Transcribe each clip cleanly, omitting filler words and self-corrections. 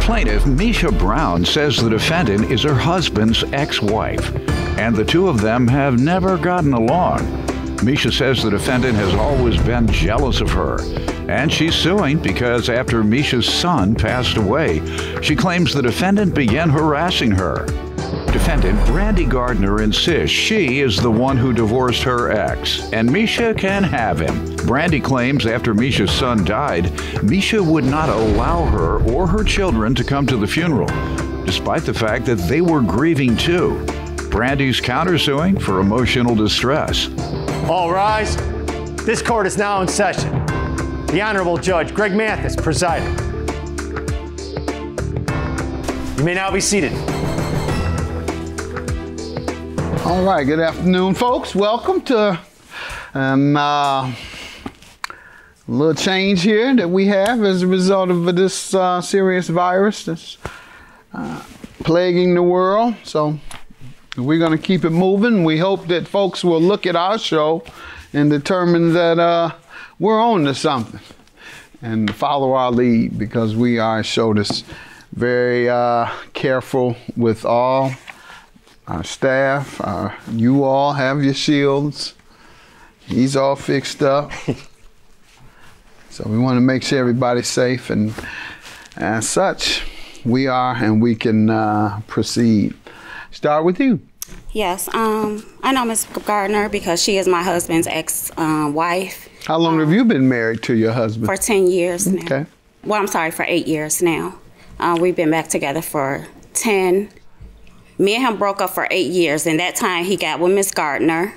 Plaintiff Misha Brown says the defendant is her husband's ex-wife, and the two of them have never gotten along. Misha says the defendant has always been jealous of her, and she's suing because after Misha's son passed away, she claims the defendant began harassing her. Defendant Brandy Gardner insists she is the one who divorced her ex, and Misha can have him. Brandy claims after Misha's son died, Misha would not allow her or her children to come to the funeral, despite the fact that they were grieving too. Brandy's countersuing for emotional distress. All rise. This court is now in session. The Honorable Judge Greg Mathis presiding. You may now be seated. All right, good afternoon, folks. Welcome to a little change here that we have as a result of this serious virus that's plaguing the world. So we're going to keep it moving. We hope that folks will look at our show and determine that we're on to something and follow our lead, because we are a show that's very careful with all our staff. You all have your shields. He's all fixed up. So we want to make sure everybody's safe, and as such, we are, and we can proceed. Start with you. Yes, I know Ms. Gardner because she is my husband's ex-wife. How long have you been married to your husband? For 10 years now. Okay. Well, I'm sorry, for 8 years now. We've been back together for 10. Me and him broke up for 8 years, and that time he got with Ms. Gardner.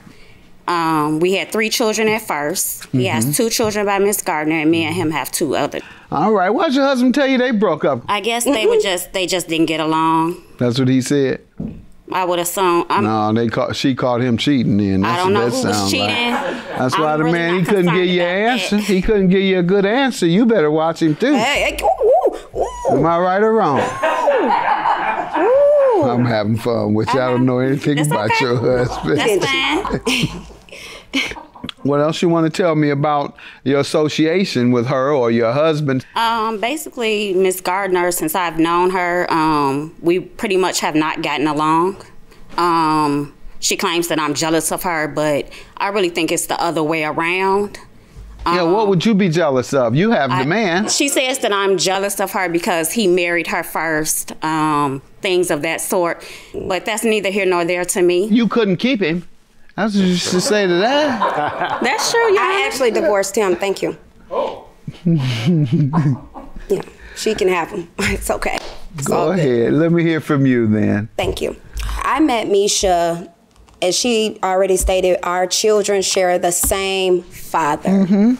We had 3 children at first. He has 2 children by Ms. Gardner, and me and him have 2 others. All right, why'd your husband tell you they broke up? I guess they were they just didn't get along. That's what he said? I would assume. No, she caught him cheating then. I don't know who was cheating. That's why the man, he couldn't give you an answer. He couldn't give you a good answer. You better watch him too. Hey, ooh, ooh. Am I right or wrong? I'm having fun with you. I don't know anything about your husband. That's fine. What else you want to tell me about your association with her or your husband? Basically, Miss Gardner, since I've known her, we pretty much have not gotten along. She claims that I'm jealous of her, but I really think it's the other way around. Yeah, what would you be jealous of? You have the man. She says that I'm jealous of her because he married her first, things of that sort. But that's neither here nor there to me. You couldn't keep him. That's what you should say to that. That's true, yeah. I actually divorced him, thank you. Oh. Yeah, she can have him. It's okay. Go ahead. Let me hear from you then. Thank you. I met Misha, as she already stated, our children share the same father.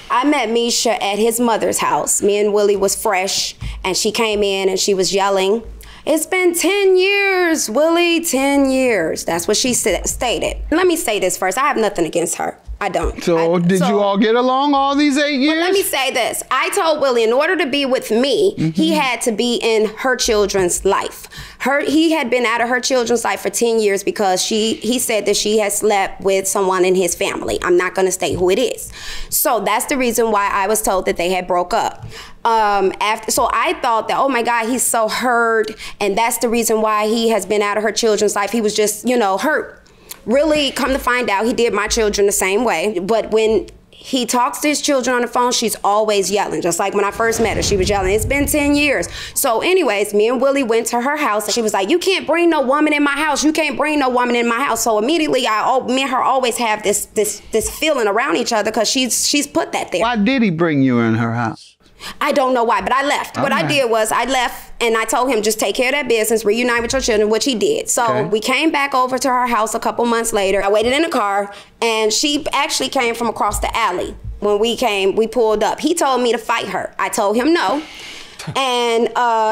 I met Misha at his mother's house. Me and Willie was fresh, and she came in and she was yelling, "It's been 10 years, Willie, 10 years." That's what she stated. Let me say this first. I have nothing against her. I don't. So did you all get along all these 8 years? Well, let me say this. I told Willie in order to be with me, he had to be in her children's life. He had been out of her children's life for 10 years because he said that she had slept with someone in his family. I'm not going to state who it is. So that's the reason why I was told that they had broke up. So I thought that, oh my God, he's so hurt, and that's the reason why he has been out of her children's life. He was just, hurt. Really, come to find out, he did my children the same way. But when he talks to his children on the phone, she's always yelling. Just like when I first met her, she was yelling. It's been 10 years. So anyways, me and Willie went to her house, and she was like, "You can't bring no woman in my house. You can't bring no woman in my house." So immediately, me and her always have this feeling around each other because she's put that there. Why did he bring you in her house? I don't know why, but I left. What I did was I left, and I told him, just take care of that business, reunite with your children, which he did. So we came back over to her house a couple months later. I waited in the car, and she actually came from across the alley. When we pulled up. He told me to fight her. I told him no. And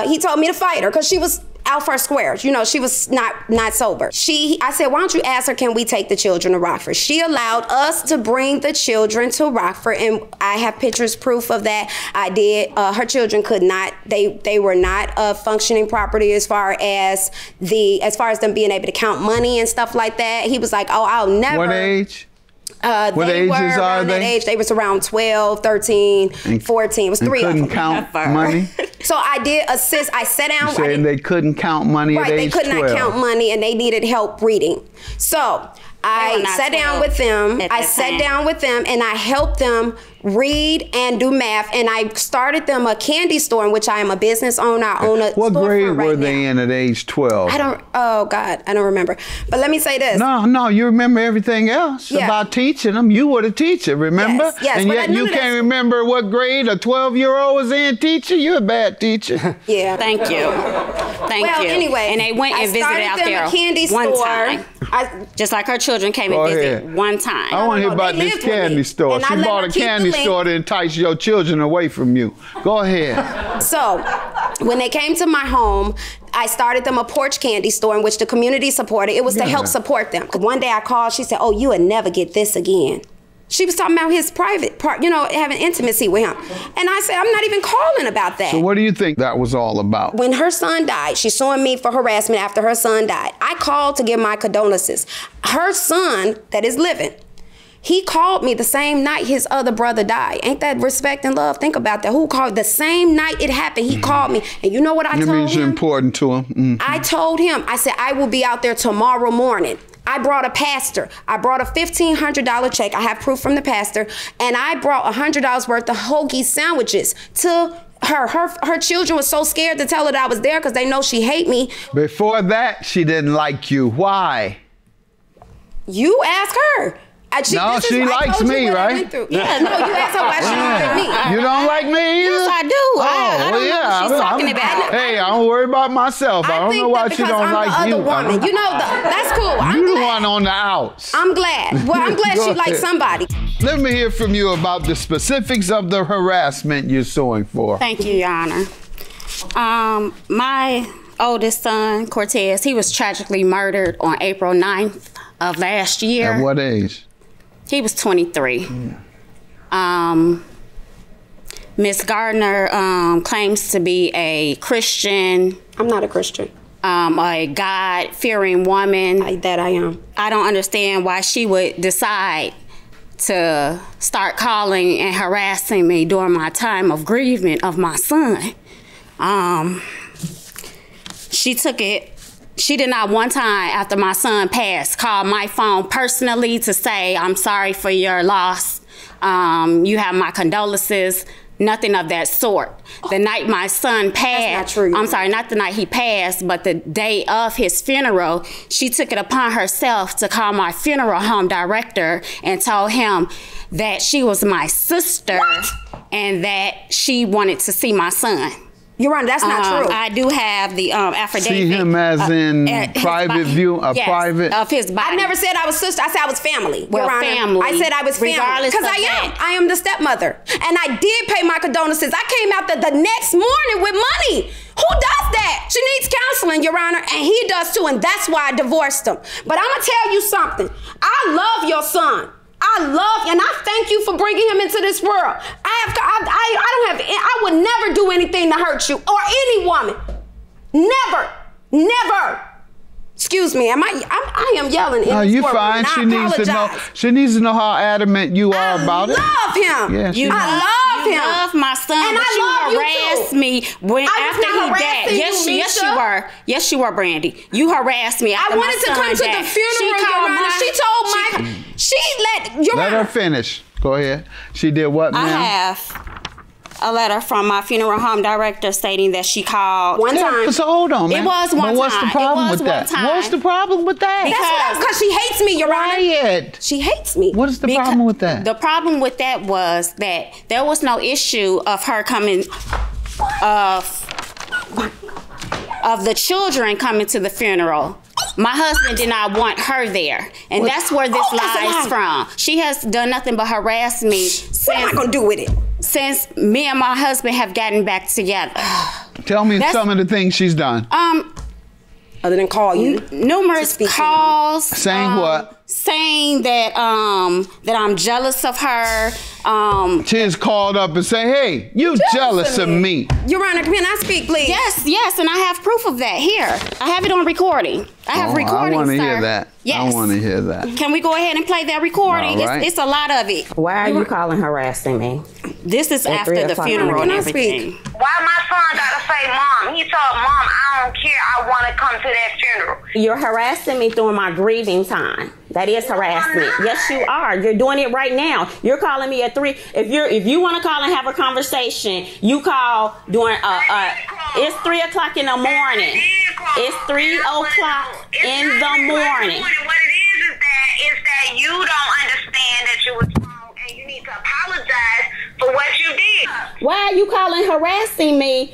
he told me to fight her because she was out for squares. She was not sober. I said, why don't you ask her, can we take the children to Rockford? She allowed us to bring the children to Rockford, and I have pictures, proof of that. I did. Her children could not, they were not a functioning property as far as them being able to count money and stuff like that. He was like, oh, I'll never. What age? What ages are they? They was around 12, 13, 14. It was 3 of them. Couldn't count money? So I did assist. I sat down. Saying they couldn't count money at age 12. They could not count money, and they needed help reading. So I sat down with them. I sat down with them, and I helped them read and do math, and I started them a candy store in which I am a business owner. I own a What grade right were they in at age 12? Oh God, I don't remember. But let me say this. No, you remember everything else about teaching them. You were the teacher, remember? Yes, and yet you can't remember what grade a 12-year-old was in teaching? You're a bad teacher. Yeah. Thank you. Thank you. Well, anyway. And they went and visited out there a candy one store. time. Just like her children came and visited one time. I want to hear about this candy store. She bought a candy store to entice your children away from you. Go ahead. So, when they came to my home, I started them a porch candy store in which the community supported. It was to help support them. Because one day I called, she said, "Oh, you would never get this again." She was talking about his private part, you know, having intimacy with him. And I said, I'm not even calling about that. So what do you think that was all about? When her son died, she's suing me for harassment after her son died. I called to give my condolences. Her son that is living, he called me the same night his other brother died. Ain't that respect and love? Think about that. Who called? The same night it happened, he called me. And you know what I told him? That means you're important to him. I told him, I said, I will be out there tomorrow morning. I brought a pastor. I brought a $1,500 check. I have proof from the pastor. And I brought $100 worth of hoagie sandwiches to her. Her children were so scared to tell her that I was there because they know she hate me. Before that, she didn't like you. Why? You ask her. She likes me, right? Yeah, no, you asked her why she don't like me. You don't like me either? Yes, I do. I don't know what she's talking about. Hey, I don't worry about myself. I don't know why she don't like you. Woman. You know, that's cool. You the one on the outs. I'm glad. Well, I'm glad she likes somebody. Let me hear from you about the specifics of the harassment you're suing for. Thank you, Your Honor. My oldest son, Cortez, he was tragically murdered on April 9th of last year. At what age? He was 23. Miss Gardner claims to be a Christian. I'm not a Christian. A God-fearing woman. That I am. I don't understand why she would decide to start calling and harassing me during my time of grieving of my son. She took it. She did not one time after my son passed call my phone personally to say, I'm sorry for your loss. You have my condolences. Nothing of that sort. The night my son passed, that's not true. I'm sorry, not the night he passed, but the day of his funeral, she took it upon herself to call my funeral home director and told him that she was my sister and that she wanted to see my son. Your Honor, that's not true. I do have the affidavit. See him as in private view, private? Of his body. I never said I was sister. I said I was family. Well, Your Honor. family. I said I was family. Because I am the stepmother. And I did pay my condolences. I came out the next morning with money. Who does that? She needs counseling, Your Honor, and he does too, and that's why I divorced him. But I'm going to tell you something. I love your son. I love you, and I thank you for bringing him into this world. I would never do anything to hurt you or any woman. Never, never. Excuse me, I am yelling in this you're courtroom, fine. She needs to know how adamant you are about it. I love him. Yeah, I love him. You love my son, and but I you harassed me when after he died. Yes, you were. Yes, you were, Brandy. You harassed me after I wanted to come to the funeral, Your Honor. She told Let her finish. Go ahead. She did what, ma'am? I have a letter from my funeral home director stating that she called one time. So hold on, man. It was one time. What's the problem with that? What's the problem with that? Because she hates me, Your Honor. Quiet. She hates me. What is the problem with that? The problem with that was that there was no issue of her coming, of the children coming to the funeral. My husband did not want her there. And that's where this lies from. She has done nothing but harass me what am I gonna do with it? Since me and my husband have gotten back together. Tell me some of the things she's done. other than call you? Numerous calls. Saying what? Saying that that I'm jealous of her. She's called up and say, hey, you jealous of me. Your Honor, can I speak, please? Yes, and I have proof of that here. I have it on recording. I have recording, I want to sir. hear that. Yes. I want to hear that. Can we go ahead and play that recording? All right. It's a lot of it. Why are you calling harassing me? This is At after 3 the o'clock funeral and Can I everything. speak? Why my son gotta say mom? He told mom, I don't care, I wanna come to that funeral. You're harassing me during my grieving time. That is harassment. Yes, you are. You're doing it right now. You're calling me at 3. If you want to call and have a conversation, you call during it's 3 o'clock in the morning. It's 3 o'clock in the morning. What it is that you don't understand that you was wrong and you need to apologize for what you did. Why are you calling harassing me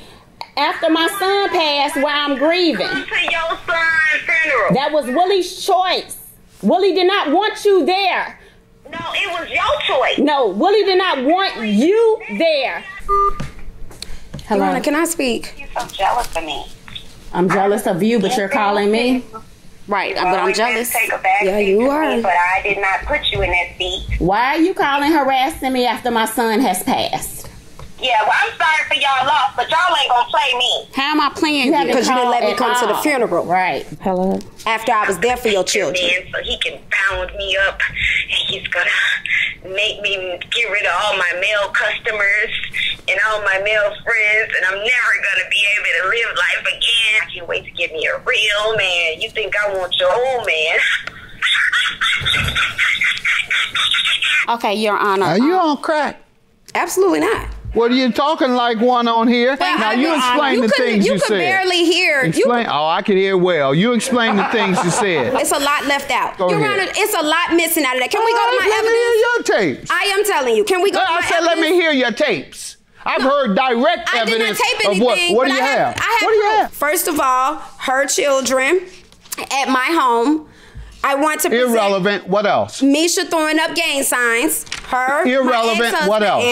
after my son passed while I'm grieving? Come to your son's funeral. That was Willie's choice. Willie did not want you there. No, it was your choice. No, Willie did not want you there. Your Honor, can I speak? You're so jealous of me. I'm jealous of you, but you're calling me. Right, but I'm jealous. Take a back Yeah, seat you to are. me, but I did not put you in that seat. Why are you calling harassing me after my son has passed? Yeah, well, I'm sorry for y'all loss, but y'all ain't gonna play me. How am I playing haven't you? Because you didn't let me at come to the all. funeral. Right. Hello. After I was there for your children. Man, so he can bound me up and he's gonna make me get rid of all my male customers and all my male friends, and I'm never gonna be able to live life again. I can't wait to get me a real man. You think I want your old man? Okay, Your Honor. Are you on crack? Absolutely not. What are you talking like one on here? Well, Now I you was- explain the couldn't- things you could said. barely hear. Explain. Oh, I could hear well. You explain the things you said. It's a lot left out. Go Your ahead. Honor, it's a lot missing out of that. Can we go to my Let me evidence? hear your tapes. I am telling you. Can we go to my I said, evidence? let me hear your tapes. I've heard direct I did not evidence tape of anything. what but do you I have? I have What do you proof. have? First of all, her children at my home. I want to present Irrelevant. What else? Misha throwing up gang signs. Her, Irrelevant. my ex-husband, What else?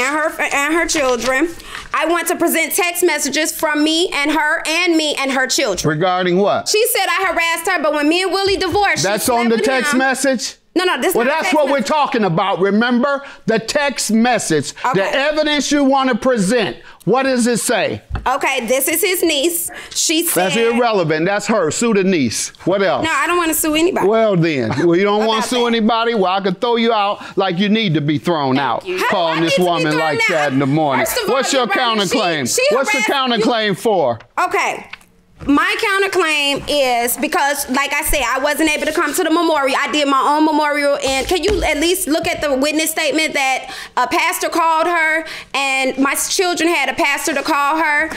And her children. I want to present text messages from me and her children. Regarding what? She said I harassed her, but when me and Willie divorced, That's she on slept the with text him. message? No, this. Well, not a that's text what we're message. talking about. Remember the text message, the Okay. evidence you want to present. What does it say? Okay, this is his niece. She said. That's irrelevant. That's her. Sue the niece. What else? No, I don't want to sue anybody. Well then, you don't want to About sue that. anybody? Well, I could throw you out like you need to be thrown out. you. How do I Calling need this to be woman thrown like out? that in the morning. First of all, What's your you're right. counterclaim? She What's the harassed you. counterclaim for? Okay. My counterclaim is because, like I said, I wasn't able to come to the memorial. I did my own memorial, and can you at least look at the witness statement that a pastor called her, and my children had a pastor to call her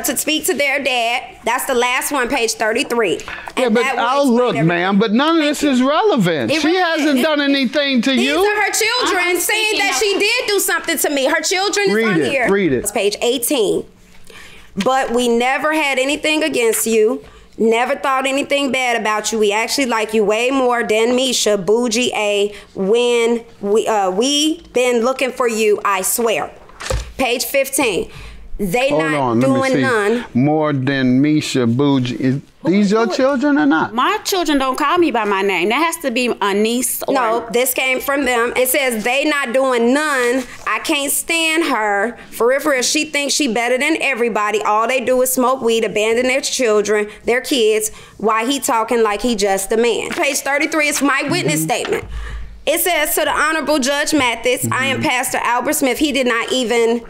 to speak to their dad. That's the last one, page 33. Yeah, And but that will I'll explain look, everything. ma'am, but none of this is relevant. She Irrelevant. hasn't done anything to These you. are her children I'm saying speaking that of- she did do something to me. Her children is Read on it, here. read it. It's page 18. But we never had anything against you. Never thought anything bad about you. We actually like you way more than Misha, Bougie A. When we been looking for you, I swear. Page 15. They Hold not on, let me doing see. none. More than Misha Bougie. Is these your children or not? My children don't call me by my name. That has to be a niece. Or No, this came from them. It says they not doing none. I can't stand her. For real, she thinks she better than everybody. All they do is smoke weed, abandon their children, their kids. Why he talking like he just a man? Page 33 is my witness statement. It says, to the Honorable Judge Mathis, I am Pastor Albert Smith. He did not even...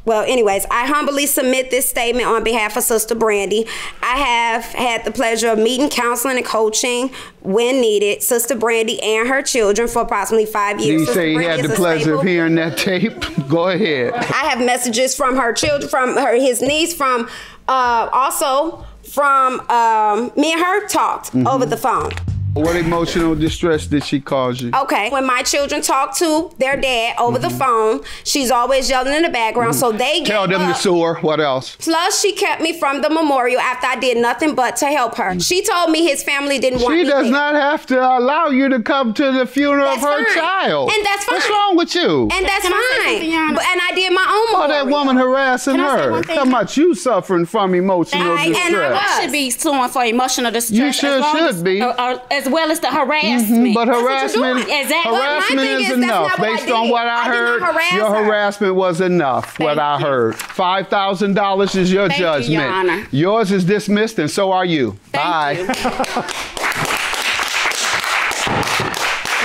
Well, anyways, I humbly submit this statement on behalf of Sister Brandy. I have had the pleasure of meeting, counseling, and coaching when needed Sister Brandy and her children for approximately 5 years. You Sister say you Brandy had is the a pleasure stable- of hearing that tape? Go ahead. I have messages from her children, from his niece, also from me and her talked over the phone. What emotional distress did she cause you? Okay, when my children talk to their dad over the phone, she's always yelling in the background, so they Tell them to sue her. What else? Plus, she kept me from the memorial after I did nothing but to help her. She told me his family didn't want me She does there. not have to allow you to come to the funeral of her Fine. child. And that's fine. What's wrong with you? And that's Can I say fine. something, Your Honor? And I did my own Oh, memorial. that woman harassing Can I say her. one thing? How much you suffering from emotional And distress? I should be suing for emotional distress. You sure should be. As well as the harassment. But harassment, Exactly. harassment My thing is is, that's enough. not what I Based on did. what I I did heard, not harass your her. harassment was enough. What I heard. $5,000 is your Thank you, judgment. Your Honor. Yours is dismissed, and so are you. Bye. You.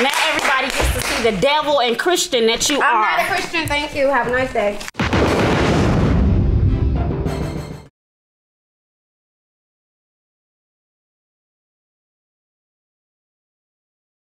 Now everybody gets to see the devil and Christian that you are. I'm not a Christian. Thank you. Have a nice day.